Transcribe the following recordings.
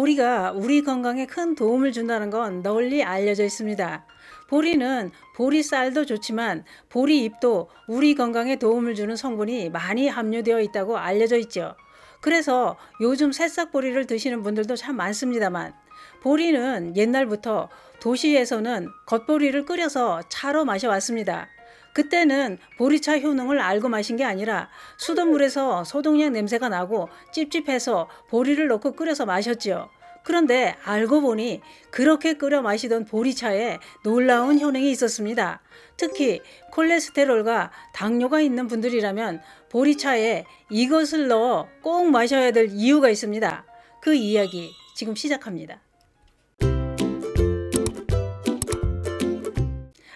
보리가 우리 건강에 큰 도움을 준다는 건 널리 알려져 있습니다. 보리는 보리쌀도 좋지만 보리잎도 우리 건강에 도움을 주는 성분이 많이 함유되어 있다고 알려져 있죠. 그래서 요즘 새싹보리를 드시는 분들도 참 많습니다만 보리는 옛날부터 도시에서는 겉보리를 끓여서 차로 마셔왔습니다. 그때는 보리차 효능을 알고 마신 게 아니라 수돗물에서 소독약 냄새가 나고 찝찝해서 보리를 넣고 끓여서 마셨죠. 그런데 알고 보니 그렇게 끓여 마시던 보리차에 놀라운 효능이 있었습니다. 특히 콜레스테롤과 당뇨가 있는 분들이라면 보리차에 이것을 넣어 꼭 마셔야 될 이유가 있습니다. 그 이야기 지금 시작합니다.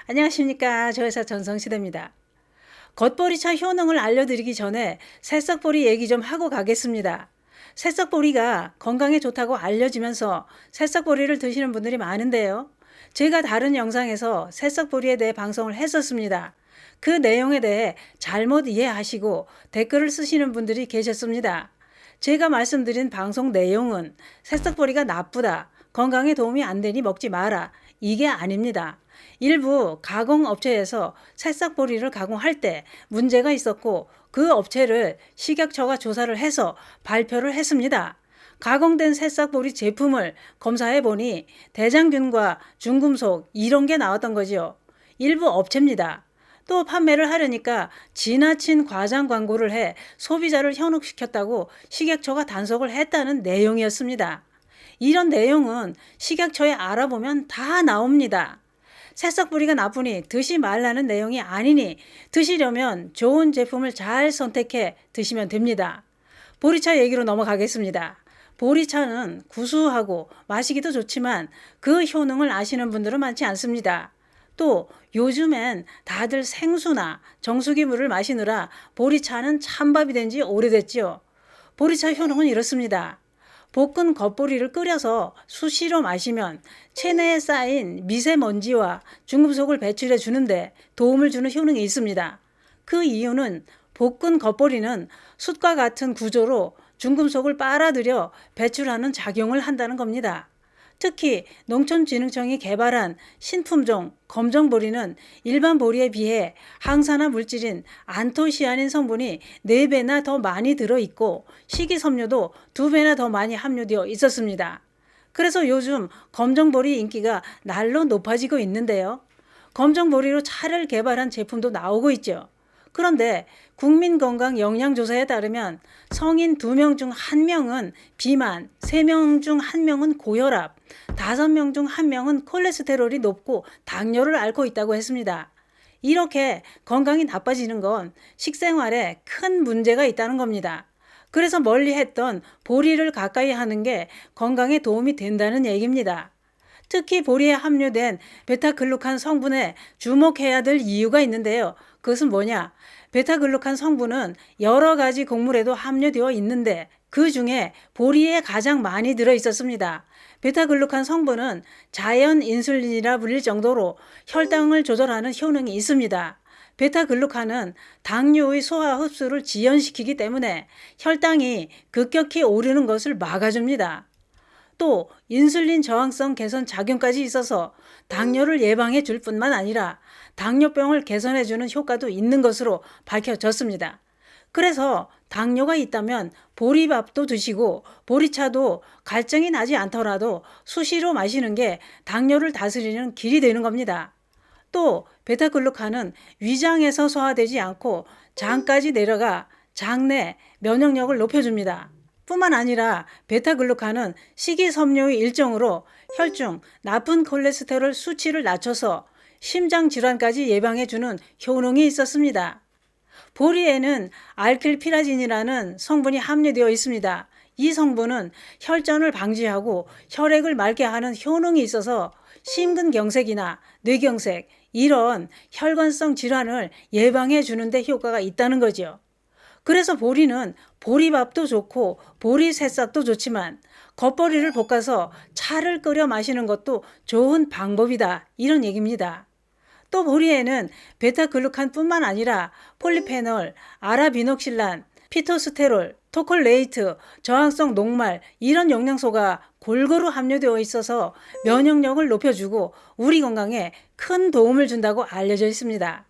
안녕하십니까. 저회사 전성시대입니다. 겉보리차 효능을 알려드리기 전에 새싹보리 얘기 좀 하고 가겠습니다. 새싹보리가 건강에 좋다고 알려지면서 새싹보리를 드시는 분들이 많은데요. 제가 다른 영상에서 새싹보리에 대해 방송을 했었습니다. 그 내용에 대해 잘못 이해하시고 댓글을 쓰시는 분들이 계셨습니다. 제가 말씀드린 방송 내용은 새싹보리가 나쁘다, 건강에 도움이 안 되니 먹지 마라, 이게 아닙니다. 일부 가공업체에서 새싹보리를 가공할 때 문제가 있었고 그 업체를 식약처가 조사를 해서 발표를 했습니다. 가공된 새싹보리 제품을 검사해 보니 대장균과 중금속 이런 게 나왔던 거지요. 일부 업체입니다. 또 판매를 하려니까 지나친 과장 광고를 해 소비자를 현혹시켰다고 식약처가 단속을 했다는 내용이었습니다. 이런 내용은 식약처에 알아보면 다 나옵니다. 새싹보리가 나쁘니 드시 말라는 내용이 아니니 드시려면 좋은 제품을 잘 선택해 드시면 됩니다. 보리차 얘기로 넘어가겠습니다. 보리차는 구수하고 마시기도 좋지만 그 효능을 아시는 분들은 많지 않습니다. 또 요즘엔 다들 생수나 정수기 물을 마시느라 보리차는 찬밥이 된 지 오래됐지요. 보리차 효능은 이렇습니다. 볶은 겉보리를 끓여서 수시로 마시면 체내에 쌓인 미세먼지와 중금속을 배출해 주는데 도움을 주는 효능이 있습니다. 그 이유는 볶은 겉보리는 숯과 같은 구조로 중금속을 빨아들여 배출하는 작용을 한다는 겁니다. 특히 농촌진흥청이 개발한 신품종 검정보리는 일반 보리에 비해 항산화 물질인 안토시아닌 성분이 4배나 더 많이 들어있고 식이섬유도 2배나 더 많이 함유되어 있었습니다. 그래서 요즘 검정보리 인기가 날로 높아지고 있는데요. 검정보리로 차를 개발한 제품도 나오고 있죠. 그런데 국민건강영양조사에 따르면 성인 2명 중 1명은 비만, 3명 중 1명은 고혈압, 5명 중 1명은 콜레스테롤이 높고 당뇨를 앓고 있다고 했습니다. 이렇게 건강이 나빠지는 건 식생활에 큰 문제가 있다는 겁니다. 그래서 멀리 했던 보리를 가까이 하는 게 건강에 도움이 된다는 얘기입니다. 특히 보리에 함유된 베타글루칸 성분에 주목해야 될 이유가 있는데요. 그것은 뭐냐? 베타글루칸 성분은 여러 가지 곡물에도 함유되어 있는데 그 중에 보리에 가장 많이 들어 있었습니다. 베타글루칸 성분은 자연 인슐린이라 불릴 정도로 혈당을 조절하는 효능이 있습니다. 베타글루칸은 당류의 소화 흡수를 지연시키기 때문에 혈당이 급격히 오르는 것을 막아줍니다. 또 인슐린 저항성 개선 작용까지 있어서 당뇨를 예방해 줄 뿐만 아니라 당뇨병을 개선해 주는 효과도 있는 것으로 밝혀졌습니다. 그래서 당뇨가 있다면 보리밥도 드시고 보리차도 갈증이 나지 않더라도 수시로 마시는 게 당뇨를 다스리는 길이 되는 겁니다. 또 베타글루칸은 위장에서 소화되지 않고 장까지 내려가 장내 면역력을 높여줍니다. 뿐만 아니라 베타글루칸은 식이섬유의 일종으로 혈중 나쁜 콜레스테롤 수치를 낮춰서 심장 질환까지 예방해주는 효능이 있었습니다. 보리에는 알킬피라진이라는 성분이 함유되어 있습니다. 이 성분은 혈전을 방지하고 혈액을 맑게 하는 효능이 있어서 심근경색이나 뇌경색 이런 혈관성 질환을 예방해 주는데 효과가 있다는 거죠. 그래서 보리는 보리밥도 좋고 보리 새싹도 좋지만 겉보리를 볶아서 차를 끓여 마시는 것도 좋은 방법이다, 이런 얘기입니다. 또 보리에는 베타글루칸뿐만 아니라 폴리페놀, 아라비녹실란, 피토스테롤, 토콜레이트, 저항성 녹말 이런 영양소가 골고루 함유되어 있어서 면역력을 높여주고 우리 건강에 큰 도움을 준다고 알려져 있습니다.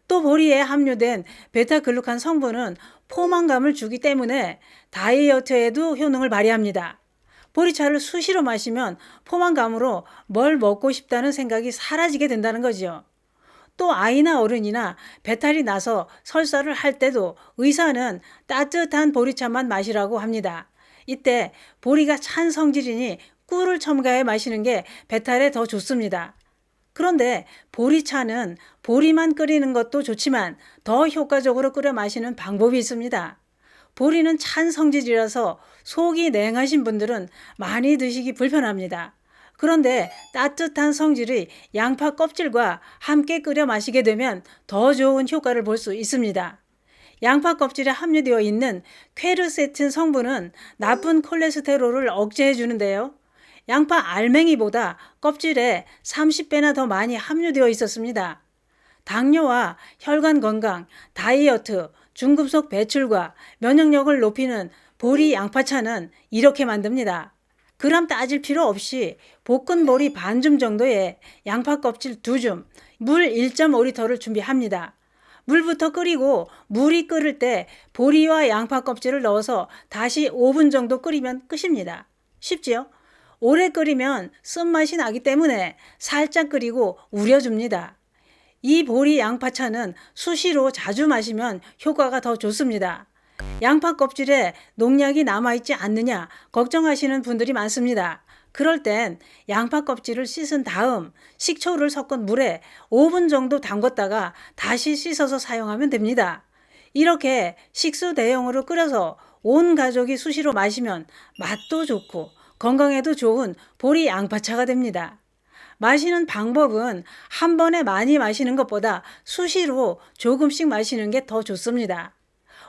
또 보리에 함유된 베타글루칸 성분은 포만감을 주기 때문에 다이어트에도 효능을 발휘합니다. 보리차를 수시로 마시면 포만감으로 뭘 먹고 싶다는 생각이 사라지게 된다는 거죠. 또 아이나 어른이나 배탈이 나서 설사를 할 때도 의사는 따뜻한 보리차만 마시라고 합니다. 이때 보리가 찬 성질이니 꿀을 첨가해 마시는 게 배탈에 더 좋습니다. 그런데 보리차는 보리만 끓이는 것도 좋지만 더 효과적으로 끓여 마시는 방법이 있습니다. 보리는 찬 성질이라서 속이 냉하신 분들은 많이 드시기 불편합니다. 그런데 따뜻한 성질의 양파 껍질과 함께 끓여 마시게 되면 더 좋은 효과를 볼 수 있습니다. 양파 껍질에 함유되어 있는 퀘르세틴 성분은 나쁜 콜레스테롤을 억제해 주는데요. 양파 알맹이보다 껍질에 30배나 더 많이 함유되어 있었습니다. 당뇨와 혈관 건강, 다이어트, 중금속 배출과 면역력을 높이는 보리 양파차는 이렇게 만듭니다. 그람 따질 필요 없이 볶은 보리 반줌 정도의 양파 껍질 2줌, 물 1.5리터를 준비합니다. 물부터 끓이고 물이 끓을 때 보리와 양파 껍질을 넣어서 다시 5분 정도 끓이면 끝입니다. 쉽지요? 오래 끓이면 쓴맛이 나기 때문에 살짝 끓이고 우려줍니다. 이 보리 양파차는 수시로 자주 마시면 효과가 더 좋습니다. 양파 껍질에 농약이 남아있지 않느냐 걱정하시는 분들이 많습니다. 그럴 땐 양파 껍질을 씻은 다음 식초를 섞은 물에 5분 정도 담궜다가 다시 씻어서 사용하면 됩니다. 이렇게 식수 대용으로 끓여서 온 가족이 수시로 마시면 맛도 좋고 건강에도 좋은 보리 양파차가 됩니다. 마시는 방법은 한 번에 많이 마시는 것보다 수시로 조금씩 마시는 게 더 좋습니다.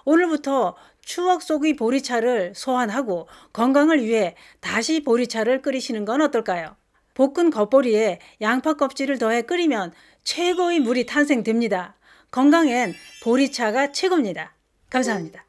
오늘부터 추억 속의 보리차를 소환하고 건강을 위해 다시 보리차를 끓이시는 건 어떨까요? 볶은 겉보리에 양파 껍질을 더해 끓이면 최고의 물이 탄생됩니다. 건강엔 보리차가 최고입니다. 감사합니다.